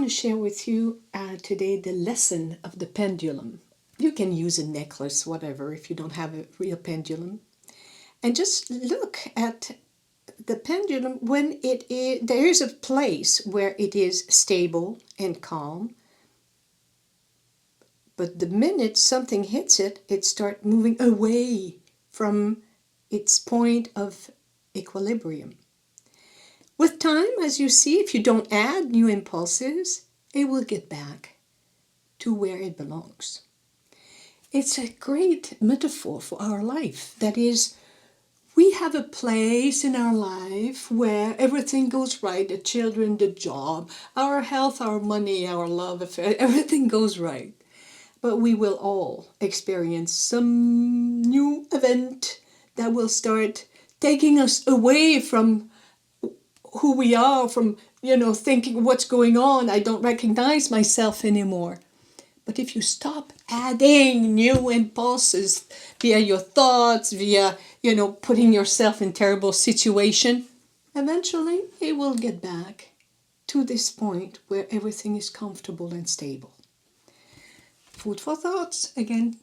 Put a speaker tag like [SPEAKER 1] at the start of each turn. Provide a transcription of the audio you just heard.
[SPEAKER 1] want to share with you today the lesson of the pendulum. You can use a necklace, whatever, if you don't have a real pendulum. And just look at the pendulum when it is, there is a place where it is stable and calm. But the minute something hits it, it starts moving away from its point of equilibrium. With time, as you see, if you don't add new impulses, it will get back to where it belongs. It's a great metaphor for our life. That is, we have a place in our life where everything goes right, the children, the job, our health, our money, our love affair, everything goes right. But we will all experience some new event that will start taking us away from who we are, from, thinking what's going on. I don't recognize myself anymore. But if you stop adding new impulses via your thoughts, via, putting yourself in terrible situation, eventually it will get back to this point where everything is comfortable and stable. Food for thoughts. Again,